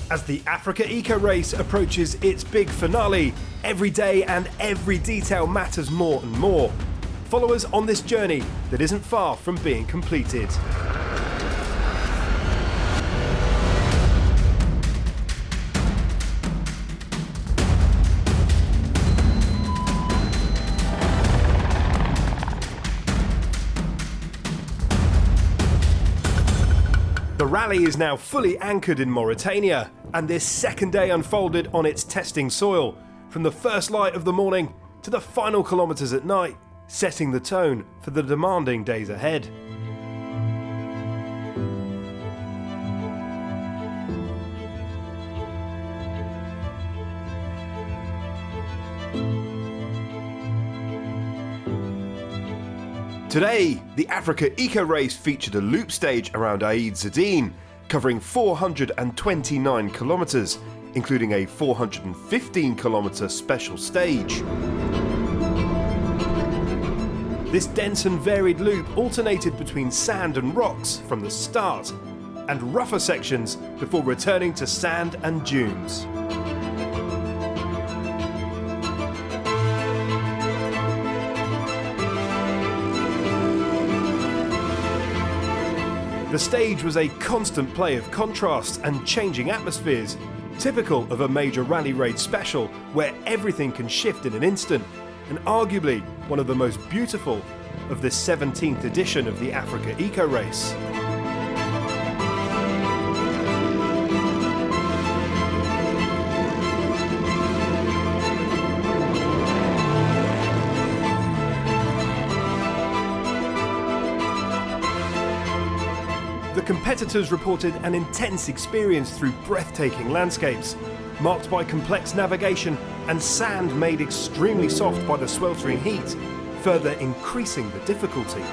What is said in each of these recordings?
As the Africa Eco Race approaches its big finale, every day and every detail matters more and more. Follow us on this journey that isn't far from being completed. The rally is now fully anchored in Mauritania, and this second day unfolded on its testing soil, from the first light of the morning to the final kilometres at night, setting the tone for the demanding days ahead. Today, the Africa Eco Race featured a loop stage around Aïd Zedine, covering 429 kilometres, including a 415-kilometre special stage. This dense and varied loop alternated between sand and rocks from the start, and rougher sections before returning to sand and dunes. The stage was a constant play of contrasts and changing atmospheres, typical of a major rally raid special where everything can shift in an instant, and arguably one of the most beautiful of this 17th edition of the Africa Eco Race. The competitors reported an intense experience through breathtaking landscapes, marked by complex navigation and sand made extremely soft by the sweltering heat, further increasing the difficulty.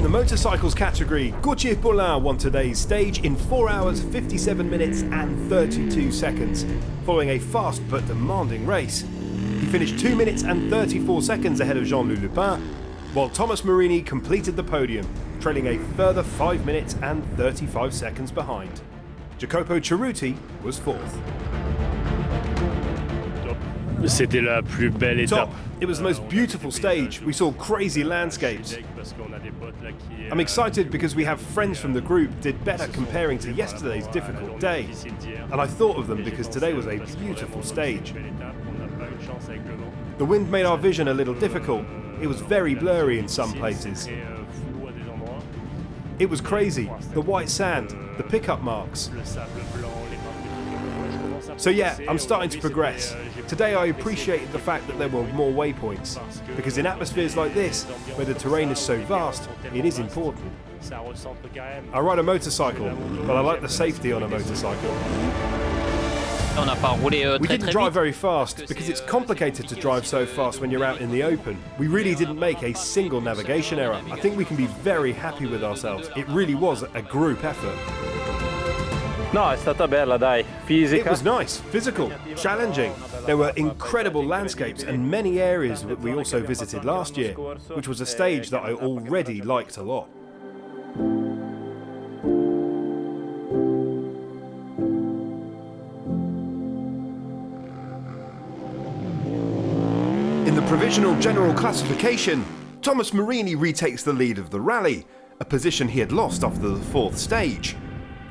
Motorcycles category, Gauthier Paulin won today's stage in 4 hours, 57 minutes and 32 seconds, following a fast but demanding race. He finished 2 minutes and 34 seconds ahead of Jean-Loup Lupin, while Thomas Marini completed the podium, trailing a further 5 minutes and 35 seconds behind. Jacopo Cerruti was fourth. C'était la plus belle étape. Top. It was the most beautiful stage. We saw crazy landscapes. I'm excited because we have friends from the group did better comparing to yesterday's difficult day. And I thought of them because today was a beautiful stage. The wind made our vision a little difficult. It was very blurry in some places. It was crazy. The white sand, the pickup marks. So yeah, I'm starting to progress. Today I appreciated the fact that there were more waypoints, because in atmospheres like this, where the terrain is so vast, it is important. I ride a motorcycle, but I like the safety on a motorcycle. We didn't drive very fast, because it's complicated to drive so fast when you're out in the open. We really didn't make a single navigation error. I think we can be very happy with ourselves. It really was a group effort. No, è stata bella, dai. Fisica. It was nice, physical, challenging. There were incredible landscapes and many areas that we also visited last year, which was a stage that I already liked a lot. In the provisional general classification, Thomas Marini retakes the lead of the rally, a position he had lost after the fourth stage.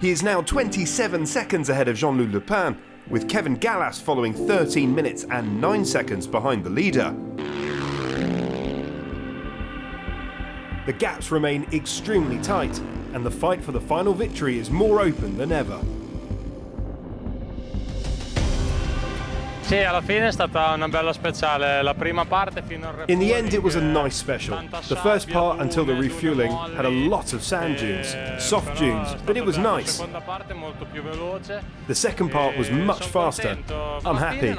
He is now 27 seconds ahead of Jean-Loup Lupin, with Kevin Gallas following 13 minutes and 9 seconds behind the leader. The gaps remain extremely tight, and the fight for the final victory is more open than ever. Sì, alla fine è stata una bella speciale. La prima parte fino al refueling. In the end, it was a nice special. The first part until the refueling had a lot of sand dunes, soft dunes, but it was nice. The second part was much faster. I'm happy.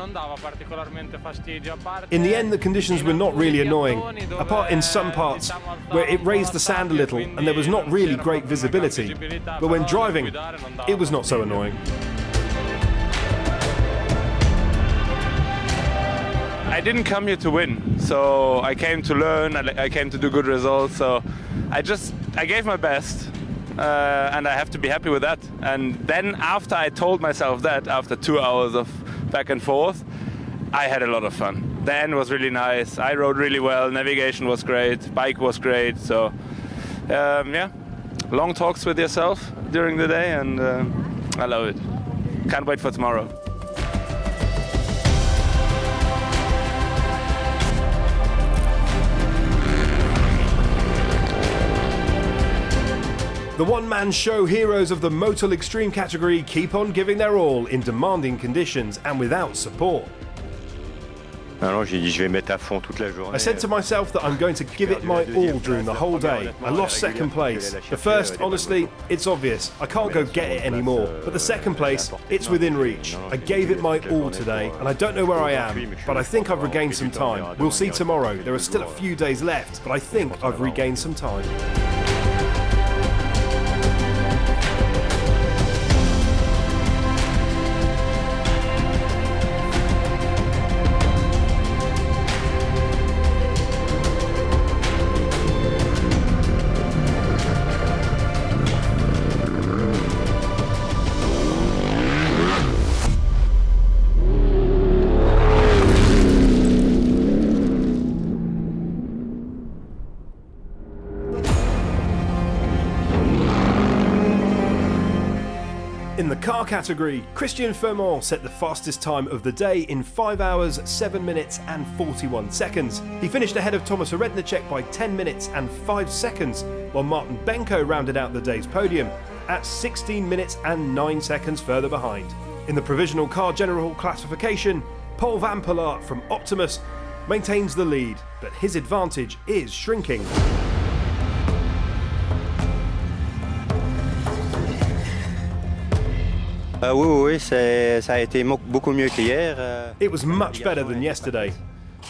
In the end, the conditions were not really annoying, apart in some parts where it raised the sand a little and there was not really great visibility. But when driving, it was not so annoying. I didn't come here to win, so I came to learn, I came to do good results, so I gave my best, and I have to be happy with that. And then after I told myself that, after 2 hours of back and forth, I had a lot of fun. The end was really nice, I rode really well, navigation was great, bike was great, so yeah, long talks with yourself during the day, and I love it. Can't wait for tomorrow. The one-man show heroes of the Motul Extreme category keep on giving their all in demanding conditions and without support. I said to myself that I'm going to give it my all during the whole day. I lost second place. The first, honestly, it's obvious. I can't go get it anymore. But the second place, it's within reach. I gave it my all today, and I don't know where I am, but I think I've regained some time. We'll see tomorrow. There are still a few days left, but I think I've regained some time. In the car category, Christian Fermont set the fastest time of the day in 5 hours, 7 minutes and 41 seconds. He finished ahead of Thomas Rednacek by 10 minutes and 5 seconds, while Martin Benko rounded out the day's podium at 16 minutes and 9 seconds further behind. In the provisional car general classification, Paul Van Poelart from Optimus maintains the lead, but his advantage is shrinking. It was much better than yesterday.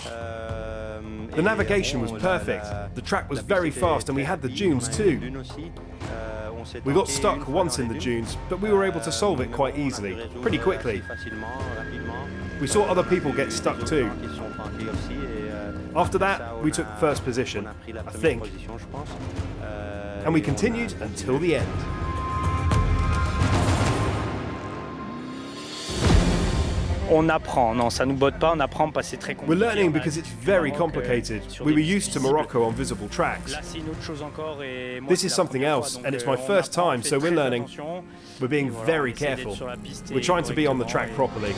The navigation was perfect, the track was very fast and we had the dunes too. We got stuck once in the dunes, but we were able to solve it quite easily, pretty quickly. We saw other people get stuck too. After that, we took first position, I think. And we continued until the end. On apprend, non, ça nous botte pas, on apprend parce que c'est très compliqué. We're learning because it's very complicated. We were used to Morocco on visible tracks. This is something else, and it's my first time, so we're learning. We're being very careful. We're trying to be on the track properly.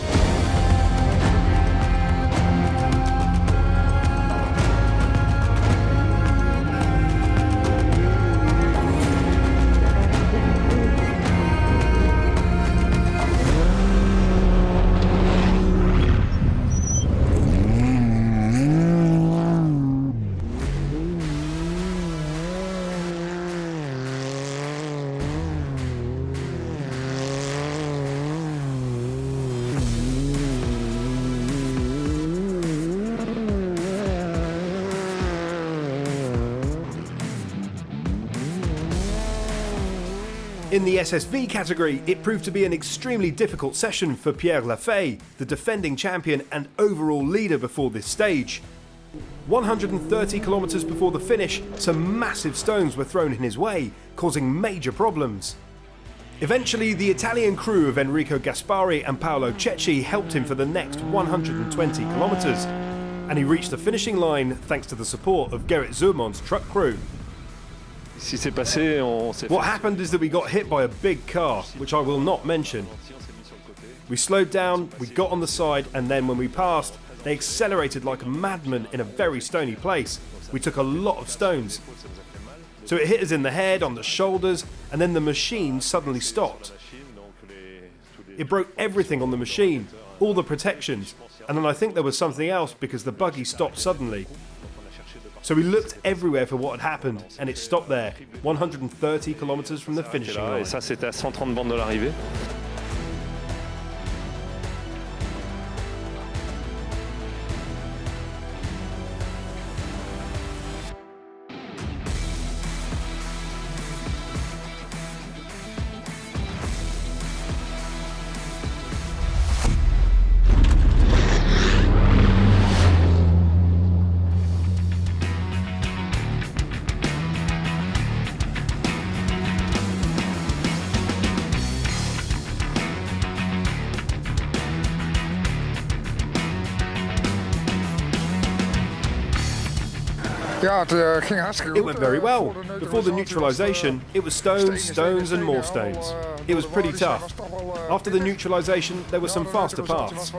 In the SSV category, it proved to be an extremely difficult session for Pierre Lafay, the defending champion and overall leader before this stage. 130 kilometers before the finish, some massive stones were thrown in his way, causing major problems. Eventually, the Italian crew of Enrico Gaspari and Paolo Cecchi helped him for the next 120 kilometers, and he reached the finishing line thanks to the support of Gerrit Zurmond's truck crew. What happened is that we got hit by a big car, which I will not mention. We slowed down, we got on the side, and then when we passed, they accelerated like madmen in a very stony place. We took a lot of stones. So it hit us in the head, on the shoulders, and then the machine suddenly stopped. It broke everything on the machine, all the protections, and then I think there was something else because the buggy stopped suddenly. So we looked everywhere for what had happened, and it stopped there, 130 kilometers from the finishing line. Et ça, c'était à 130 bornes de l'arrivée. It went very well. Before the neutralisation, it was stones, stones and more stones. It was pretty tough. After the neutralisation, there were some faster paths.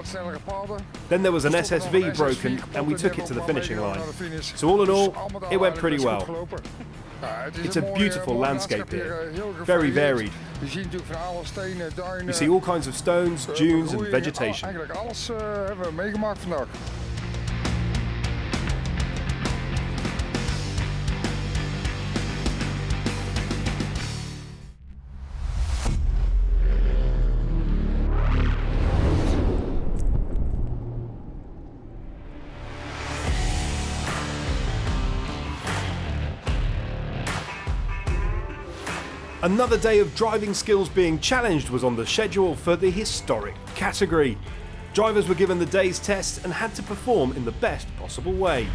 Then there was an SSV broken and we took it to the finishing line. So all in all, it went pretty well. It's a beautiful landscape here, very varied. You see all kinds of stones, dunes and vegetation. Another day of driving skills being challenged was on the schedule for the historic category. Drivers were given the day's test and had to perform in the best possible way.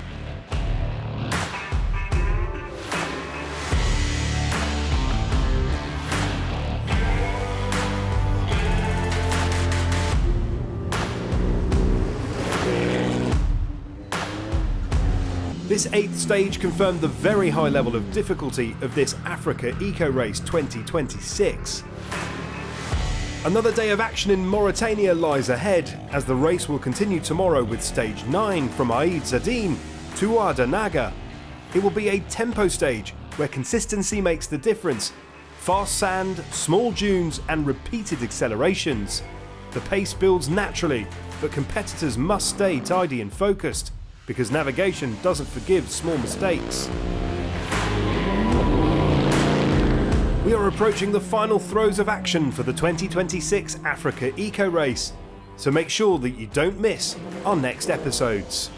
This 8th stage confirmed the very high level of difficulty of this Africa Eco Race 2026. Another day of action in Mauritania lies ahead, as the race will continue tomorrow with stage 9 from Aïd Zadine to Ouadanaga. It will be a tempo stage where consistency makes the difference. Fast sand, small dunes and repeated accelerations. The pace builds naturally, but competitors must stay tidy and focused, because navigation doesn't forgive small mistakes. We are approaching the final throes of action for the 2026 Africa Eco Race, so make sure that you don't miss our next episodes.